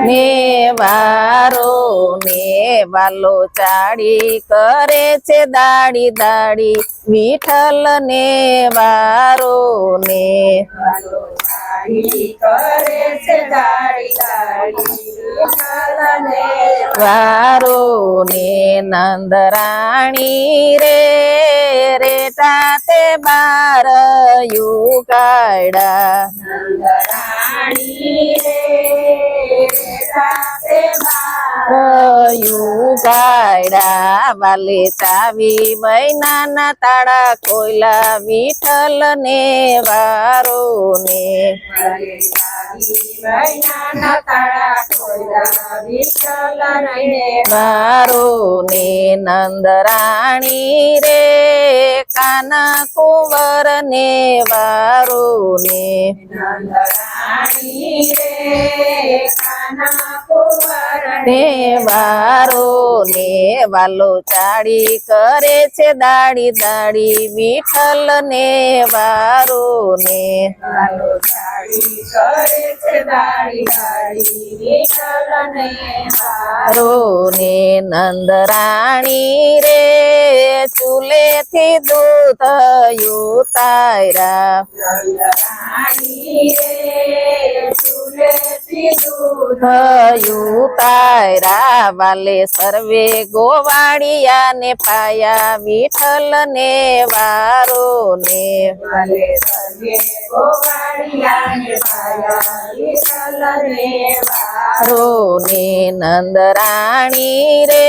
ને વારો ને વાલો ચાડી કરે છે દાડી દાડી વિઠ્ઠલ ને વારો ને કરે છે દાડી દાડી વારો ને નંદરાણી રે રેટા તે બાર યુગાડા નંદરાણી રે સાથે યુગાડા વાલે ચાવી મહિનાના તાળા કોયલા વિઠ્ઠલ ને વારો ને વારો ને નંદરાણી રે કાના કુંવર ને વારો ને નંદરાણી રે કાના કુંવર ને વારો ને વાલો ચાડી કરે છે દાડી દાડી વિઠ્ઠલ ને વારો ને કરે છે દાડી દાડી વિઠ્ઠલ ને વારો ને નંદરાણી રે ચૂલેથી દૂધ ઉતાર્યા નંદરાણી રે ચૂલેથી દૂધ ઉતાર્યા વાલે સર્વે ગોવાળિયા ને પાયા વિઠ્ઠલ ને વારો ને વાલે સર્વે ગોવાળિયા ને પાયા વિઠ્ઠલ ને વારો ને નંદરાણી રે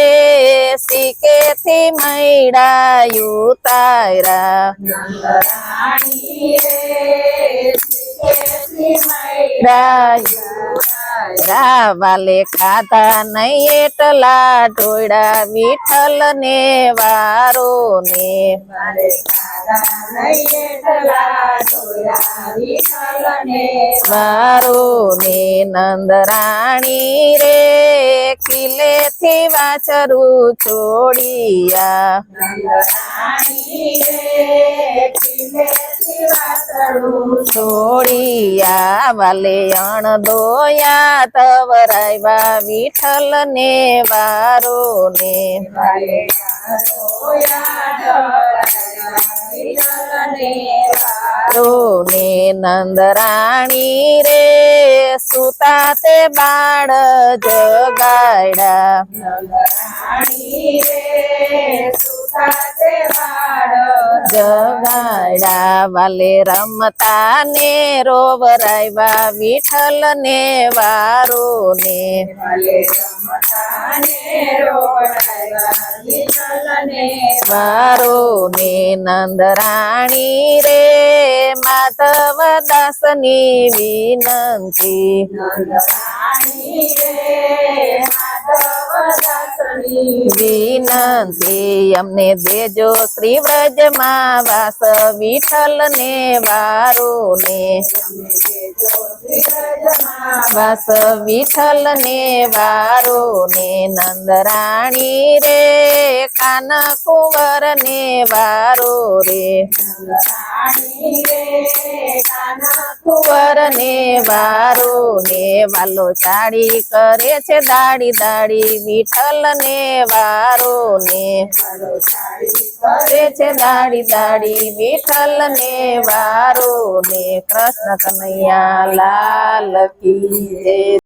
સિકેથી મૈડા ઉતાર્યા નંદરાણી રે વાલે ખાધા નહીં એટલા ઢોળા વિઠ્ઠલ ને વારો ને વારો ને નંદરાણી રે કિલ્લેથી વાછરું છોડિયા છોડિયા વાલે અણદોયા તવરાવ્યા વિઠ્ઠલ ને વારો ને વારો ને નંદરાણી રે સુતા તે બાળ જગાડ્યા જગાડ્યા વાલે રમતા ને રોવરાવ્યા વિઠ્ઠલ ને વારો ને વારો ને નંદરાણી રે માધવ દાસની વિનંતી વિનંતી અમને દેજો શ્રી વ્રજમાં વાસ વિઠ્ઠલ ને વારો ને વાસ વિઠ્ઠલ ને વારો ને નંદરાણી રે કાન કુંવર ને વારો રે કુંવર ને વારો ને વાલો ચાડી કરે છે દાડી દાડી વિઠ્ઠલ ને વારો ને કરે છે દાડી દાડી વિઠ્ઠલ ને વારો ને કૃષ્ણ કનૈયા લાલ કી જય।